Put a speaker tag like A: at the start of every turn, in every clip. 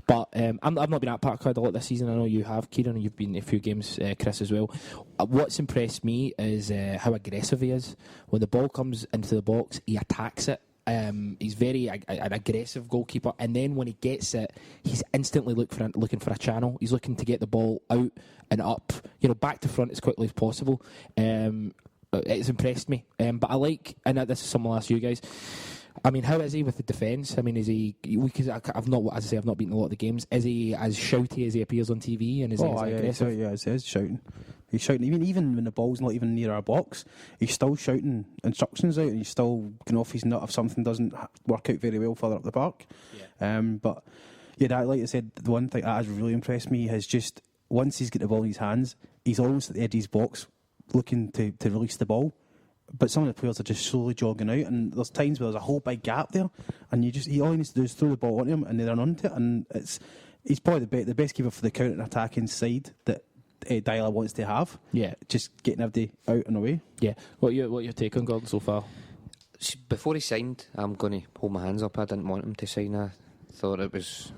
A: But I've not been at Parkhead a lot this season. I know you have, Ciaran, and you've been in a few games, Chris, as well. What's impressed me is how aggressive he is. When the ball comes into the box, he attacks it. He's very an aggressive goalkeeper, and then when he gets it, he's instantly looking for a channel. He's looking to get the ball out and up, back to front as quickly as possible. It's impressed me. But I like, and this is something I'll ask you guys. I mean, how is he with the defence? I mean, is he? Because I've not been in a lot of the games. Is he as shouty as he appears on TV? And is he as aggressive?
B: Yeah, he's shouting. He's shouting. Even when the ball's not even near our box, he's still shouting instructions out, and he's still going off his nut if something doesn't work out very well further up the park. Yeah. But yeah, like I said, the one thing that has really impressed me is just once he's got the ball in his hands, he's almost at the edge of his box, looking to release the ball. But some of the players are just slowly jogging out, and there's times where there's a whole big gap there, and all he needs to do is throw the ball onto him, and they run onto it, and he's probably the best keeper for the counter and attacking side that Dyla wants to have. Yeah, just getting everybody out and away. Yeah,
A: what your take on Gordon so far?
C: Before he signed, I'm going to hold my hands up. I didn't want him to sign. I thought it was.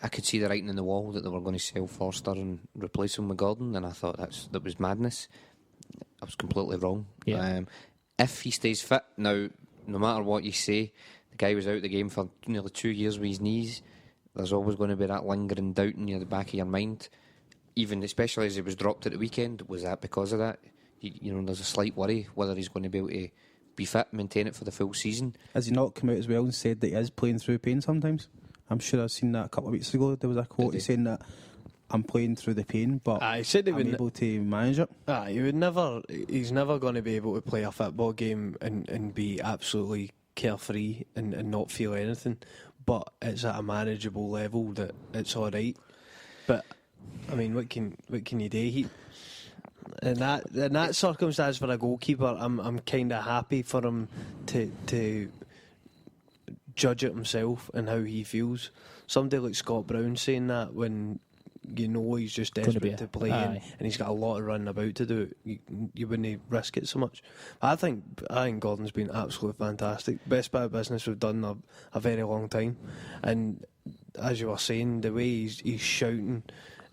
C: I could see the writing on the wall that they were going to sell Forster and replace him with Gordon, and I thought that was madness. I was completely wrong. Yeah. If he stays fit, now, no matter what you say, the guy was out of the game for nearly 2 years with his knees. There's always going to be that lingering doubt in the back of your mind. Even especially as he was dropped at the weekend, was that because of that? There's a slight worry whether he's going to be able to be fit, maintain it for the full season.
B: Has he not come out as well and said that he is playing through pain sometimes? I'm sure I've seen that a couple of weeks ago. There was a quote saying that I'm playing through the pain, but I'm able to manage it.
D: He's never going to be able to play a football game and be absolutely carefree and not feel anything. But it's at a manageable level that it's all right. But I mean, what can you do? In that circumstance for a goalkeeper, I'm kind of happy for him to judge it himself and how he feels. Somebody like Scott Brown saying that when he's just desperate to play and he's got a lot of running about to do. You wouldn't risk it so much. I think Gordon's been absolutely fantastic. Best bit of business we've done a very long time. And as you were saying, the way he's shouting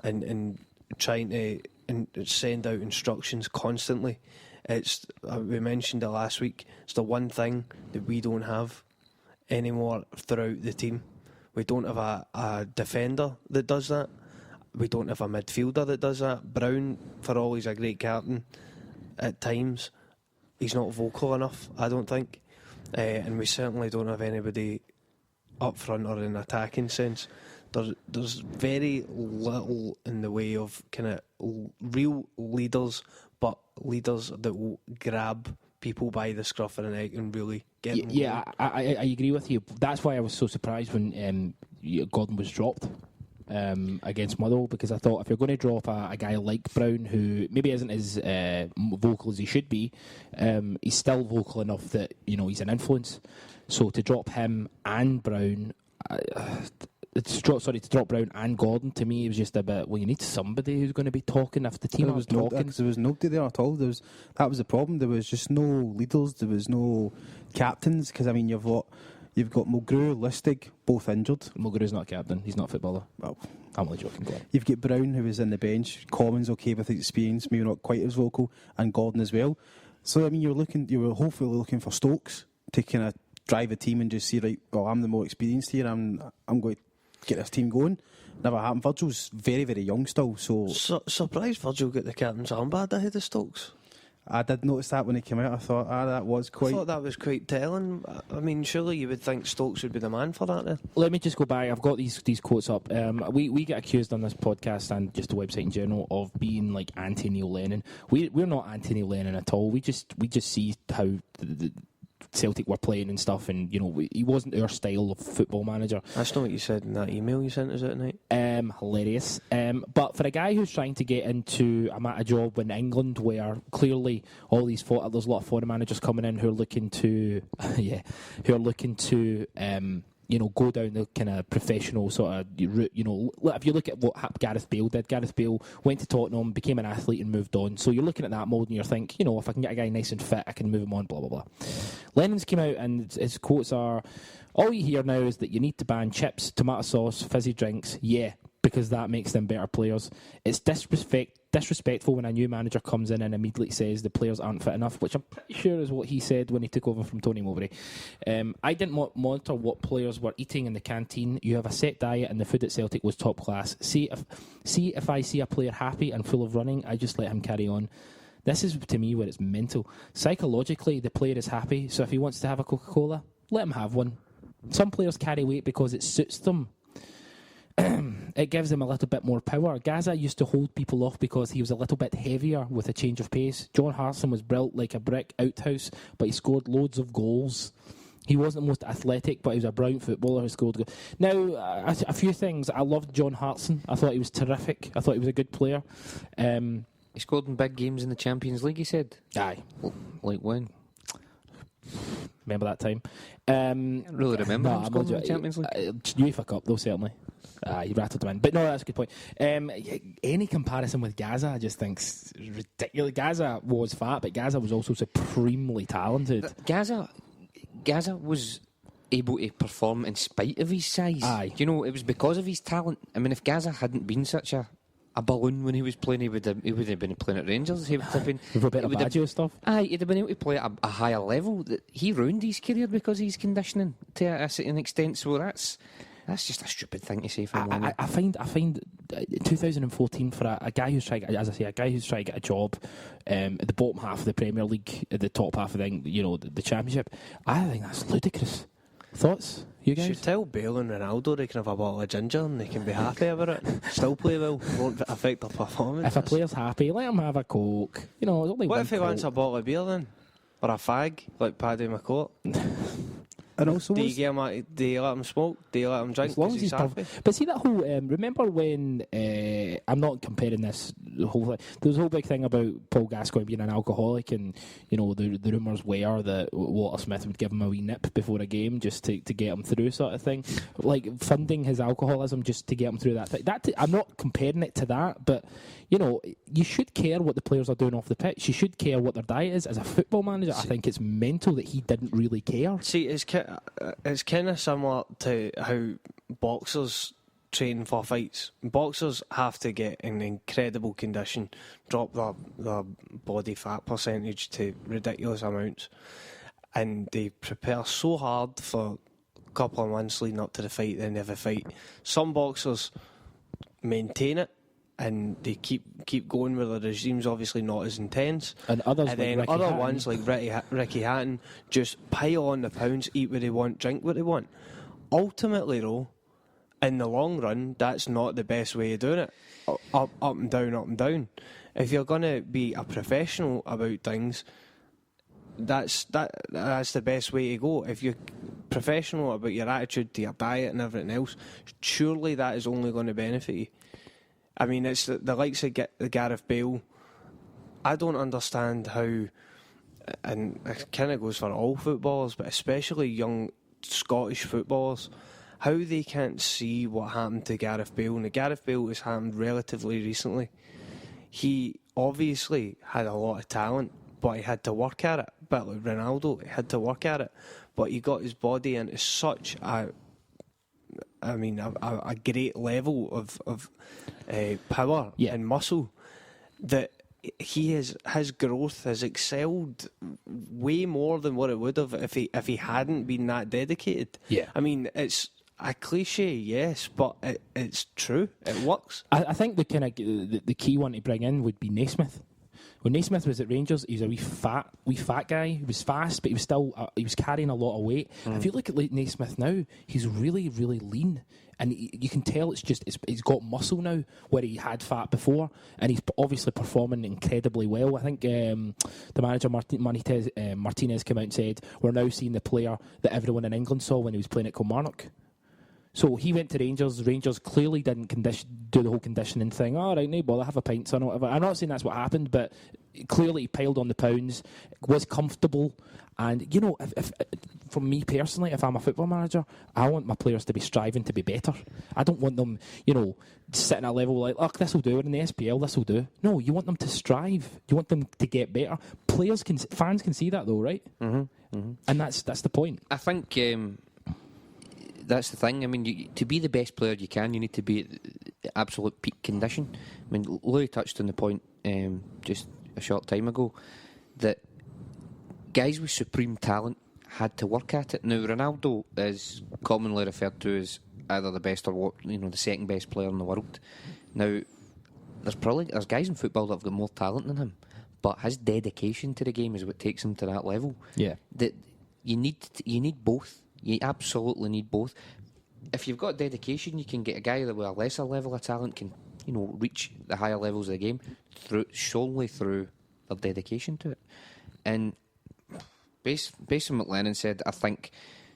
D: and trying to send out instructions constantly. We mentioned it last week. It's the one thing that we don't have anymore throughout the team. We don't have a defender that does that. We don't have a midfielder that does that. Brown, for all he's a great captain, at times he's not vocal enough, I don't think. And we certainly don't have anybody up front or in an attacking sense. There's very little in the way of kind of real leaders, but leaders that will grab people by the scruff of the neck and really get them.
A: Yeah, I agree with you. That's why I was so surprised when Gordon was dropped against Motherwell, because I thought if you're going to drop a guy like Brown, who maybe isn't as vocal as he should be, he's still vocal enough that he's an influence. So to drop him and Brown, to drop Brown and Gordon, to me it was just a bit. Well, you need somebody who's going to be talking if the team was talking.
B: There was nobody there at all. That was the problem. There was just no leaders. There was no captains. Because You've got Mulgrew, Lustig, both injured.
A: Mulgrew's not a captain. He's not a footballer.
B: Well,
A: I'm only joking. Go on.
B: You've got Brown, who was in the bench. Commons, okay with his experience, maybe not quite as vocal, and Gordon as well. So I mean, you were hopefully looking for Stokes to kind of drive a team and just see, right, well, I'm the more experienced here. I'm going to get this team going. Never happened. Virgil's very, very young still. So
D: surprised Virgil got the captain's armband ahead of Stokes.
B: I did notice that when he came out. I thought, that was quite...
D: I thought that was quite telling. I mean, surely you would think Stokes would be the man for that then.
A: Let me just go back. I've got these quotes up. We get accused on this podcast and just the website in general of being like anti-Neil Lennon. We're not anti-Neil Lennon at all. We just see how the Celtic were playing and stuff, and he wasn't our style of football manager.
D: That's not what you said in that email you sent us out tonight.
A: Hilarious. But for a guy who's trying to get into a job in England, where clearly there's a lot of foreign managers coming in who are looking to go down the kind of professional sort of route. If you look at what Gareth Bale did, Gareth Bale went to Tottenham, became an athlete and moved on. So you're looking at that mould and you think, if I can get a guy nice and fit, I can move him on, blah, blah, blah. Lennon's came out and his quotes are, all you hear now is that you need to ban chips, tomato sauce, fizzy drinks. Yeah, because that makes them better players. It's disrespectful when a new manager comes in and immediately says the players aren't fit enough, which I'm pretty sure is what he said when he took over from Tony Mowbray. I didn't monitor what players were eating in the canteen. You have a set diet and the food at Celtic was top class. See if I see a player happy and full of running, I just let him carry on. This is, to me, where it's mental. Psychologically, the player is happy, so if he wants to have a Coca-Cola, let him have one. Some players carry weight because it suits them. It gives them a little bit more power. Gaza used to hold people off because he was a little bit heavier with a change of pace. John Harrison was built like a brick outhouse, but he scored loads of goals. He wasn't the most athletic, but he was a brilliant footballer who scored goals. Now, a few things. I loved John Hartson. I thought he was terrific. I thought he was a good player.
C: He scored in big games in the Champions League, he said.
A: Aye.
C: Like when?
A: Remember that time?
C: I don't really remember him scoring in the Champions League.
A: UEFA Cup, though, certainly. He rattled them in. But no, that's a good point. Any comparison with Gaza, I just think is ridiculous. Gaza was fat, but Gaza was also supremely talented.
C: Gaza was able to perform in spite of his size.
A: Aye.
C: It was because of his talent. I mean, if Gaza hadn't been such a balloon when he was playing, he would have been playing at Rangers. He would have been
A: with a bit of Baggio stuff.
C: Aye, he'd have been able to play at a higher level. He ruined his career because of his conditioning to a certain extent. So that's just a stupid thing to say for him.
A: I find 2014 for a guy who's trying, as I say, a guy who's trying to get a job at the bottom half of the Premier League, at the top half of the Championship. I think that's ludicrous. Thoughts, you guys?
D: You should tell Bale and Ronaldo they can have a bottle of ginger and they can be happy about it. Still play well, won't affect their performance.
A: If a player's happy, let him have a Coke. It's only
D: what
A: one
D: if he
A: Coke.
D: wants a bottle of beer then? Or a fag, like Paddy McCourt?
B: And also,
D: do you let him smoke? Do you let him drink?
A: As long as he's
D: happy?
A: But see that whole. Remember when I'm not comparing this the whole thing. There was a whole big thing about Paul Gascoigne being an alcoholic, and the rumours were that Walter Smith would give him a wee nip before a game just to get him through, sort of thing. Like funding his alcoholism just to get him through that thing. I'm not comparing it to that, but you should care what the players are doing off the pitch. You should care what their diet is. As a football manager, I think it's mental that he didn't really care.
D: See, it's kind of similar to how boxers train for fights. Boxers have to get in incredible condition, drop their body fat percentage to ridiculous amounts, and they prepare so hard for a couple of months leading up to the fight, then they have a fight. Some boxers maintain it and they keep going where the regime's obviously not as intense,
A: and others,
D: and then other ones like Ricky Hatton just pile on the pounds, eat what they want, drink what they want. Ultimately though, in the long run, that's not the best way of doing it. Up and down, up and down. If you're going to be a professional about things, that's the best way to go. If you're professional about your attitude to your diet and everything else, surely that is only going to benefit you. I mean, it's the likes of Gareth Bale. I don't understand how, and it kind of goes for all footballers, but especially young Scottish footballers, how they can't see what happened to Gareth Bale. And Gareth Bale has happened relatively recently. He obviously had a lot of talent, but he had to work at it. A bit like Ronaldo, he had to work at it. But he got his body into such a great level of power and muscle that his growth has excelled way more than what it would have if he hadn't been that dedicated.
A: Yeah,
D: I mean, it's a cliche, yes, but it's true. It works.
A: I think the key one to bring in would be Naismith. When Naismith was at Rangers, he was a wee fat guy. He was fast, but he was still he was carrying a lot of weight. If you look at Naismith now, he's really, really lean, and you can tell he's got muscle now where he had fat before, and he's obviously performing incredibly well. I think the manager Martinez came out and said we're now seeing the player that everyone in England saw when he was playing at Kilmarnock. So he went to Rangers. Rangers clearly didn't do the whole conditioning thing. All right, no bother, have a pint, son, or whatever. I'm not saying that's what happened, but clearly he piled on the pounds, was comfortable. And, you know, if for me personally, if I'm a football manager, I want my players to be striving to be better. I don't want them, you know, sitting at a level like, look, this will do. We're in the SPL, this will do. No, you want them to strive. You want them to get better. Fans can see that though, right? Mm-hmm. Mm-hmm. And that's the point.
C: I think that's the thing. I mean, to be the best player you can, you need to be at absolute peak condition. I mean, Louis touched on the point just a short time ago that guys with supreme talent had to work at it. Now, Ronaldo is commonly referred to as either the best or the second best player in the world. Now, there's guys in football that have got more talent than him, but his dedication to the game is what takes him to that level.
A: Yeah,
C: that you need both. You absolutely need both. If you've got dedication, you can get a guy that with a lesser level of talent can, reach the higher levels of the game solely through their dedication to it. And based on what Lennon said, I think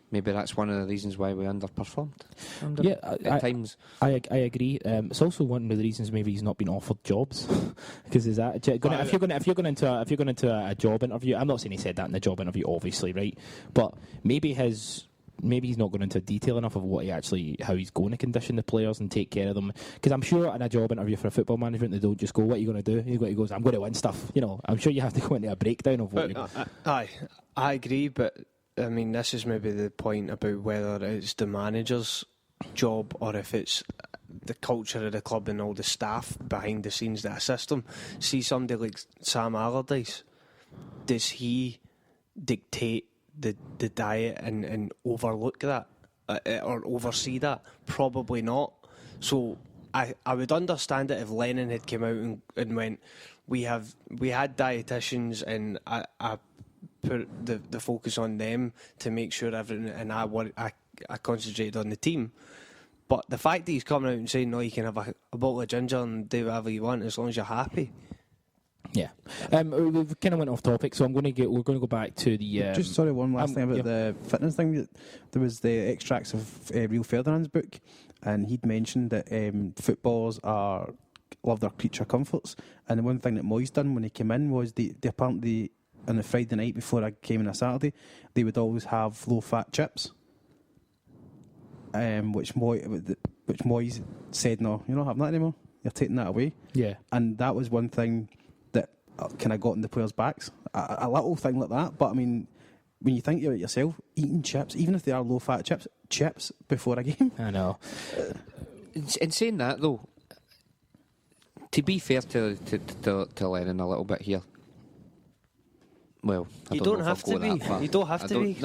C: maybe that's one of the reasons why we underperformed. At times.
A: I agree. It's also one of the reasons maybe he's not been offered jobs because if you're going into a job interview, I'm not saying he said that in the job interview, obviously, right? But maybe he's not going into detail enough of how he's going to condition the players and take care of them. Because I'm sure in a job interview for a football management, they don't just go, "What are you going to do?" He goes, "I'm going to win stuff." I'm sure you have to go into a breakdown of what.
D: I agree, but I mean, this is maybe the point about whether it's the manager's job or if it's the culture of the club and all the staff behind the scenes that assist them. See somebody like Sam Allardyce, does he dictate the diet and overlook that or oversee that? Probably not. So I would understand it if Lennon had come out and went, we had dietitians and I put the focus on them to make sure everything, and I concentrated on the team. But the fact that he's coming out and saying, no, you can have a bottle of ginger and do whatever you want as long as you're happy.
A: Yeah, we've kind of went off topic, so we're going to go back to the.
B: Just one last thing about the fitness thing. There was the extracts of Rio Ferdinand's book, and he'd mentioned that footballers love their creature comforts, and the one thing that Moyes done when he came in was they apparently on the Friday night before I came in a Saturday, they would always have low-fat chips, which Moyes said, no, you're not having that anymore. You're taking that away.
A: Yeah, and
B: that was one thing that kind of got in the players' backs. A little thing like that, but I mean, when you think about it yourself, eating chips, even if they are low-fat chips before a game.
A: I know.
C: In saying that, though, to be fair to Lennon a little bit here, well,
D: you don't have to be. You don't have to be.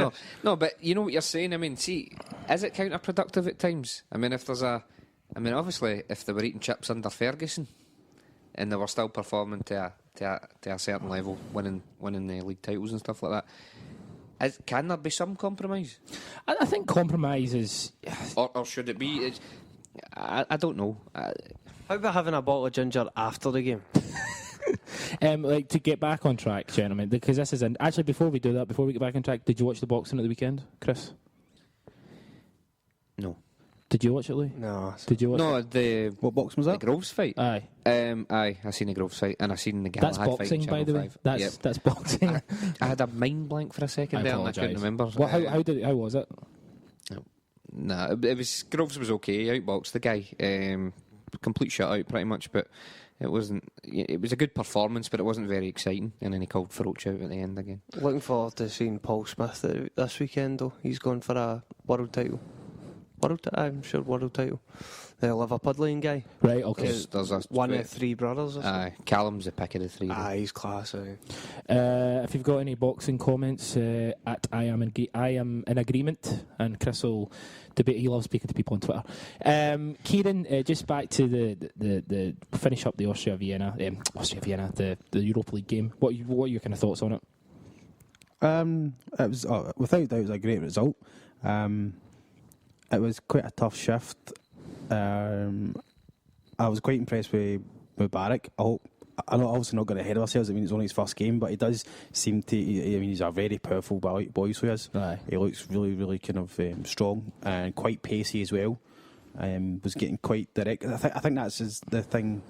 C: No, but you know what you're saying. I mean, see, is it counterproductive at times? I mean, obviously, if they were eating chips under Ferguson, and they were still performing to a certain level, winning the league titles and stuff like that, can there be some compromise?
A: I think compromise is,
C: or should it be? I don't know.
D: How about having a bottle of ginger after the game?
A: To get back on track, gentlemen, because this is actually before we get back on track, did you watch the boxing at the weekend, Chris?
C: No.
A: Did you watch it, Lee?
D: No.
A: Did you watch it?
B: What boxing was that?
C: The Groves fight.
A: Aye.
C: I seen the Groves fight and I seen the Gallagher fight.
A: That's boxing, by the way. That's boxing.
C: I had a mind blank for a second there and I couldn't remember.
A: Well, how was it?
C: Nah, it was Groves was okay. He outboxed the guy. Complete shutout, pretty much, but it wasn't. It was a good performance, but it wasn't very exciting. And then he called for Roach out at the end again.
D: Looking forward to seeing Paul Smith this weekend, though. He's going for a world title. I'm sure world title. The Liverpudlian guy.
A: Right, okay.
C: There's
D: one of three brothers.
C: Callum's the pick of the three.
D: He's class.
A: If you've got any boxing comments, at I am in agreement, and Chris will debate. He loves speaking to people on Twitter. Ciaran, just back to the finish up the Austria Vienna, the Europa League game. What are your kind of thoughts on it?
B: It was without doubt it was a great result. It was quite a tough shift. I was quite impressed with Mubarak. I hope I'm obviously not going to ahead of ourselves. I mean, it's only his first game, but he does seem to. I mean, he's a very powerful boy, so he is.
A: Aye.
B: He looks really kind of strong and quite pacey as well. Was getting quite direct. I think that's the thing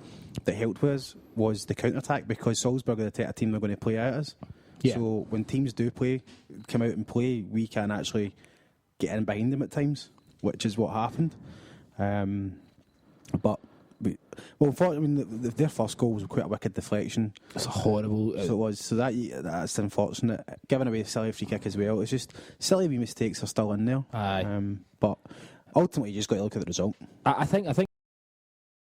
B: that helped with us was the counter attack, because Salzburg are the type of team they're going to play out as.
A: Yeah.
B: So when teams do come out and play, we can actually get in behind them at times, which is what happened. But unfortunately, their first goal was quite a wicked deflection.
A: It's a horrible.
B: So it was. So that's unfortunate. Giving away a silly free kick as well. It's just silly wee mistakes are still in there.
A: Aye.
B: But ultimately, you just got to look at the result.
A: I think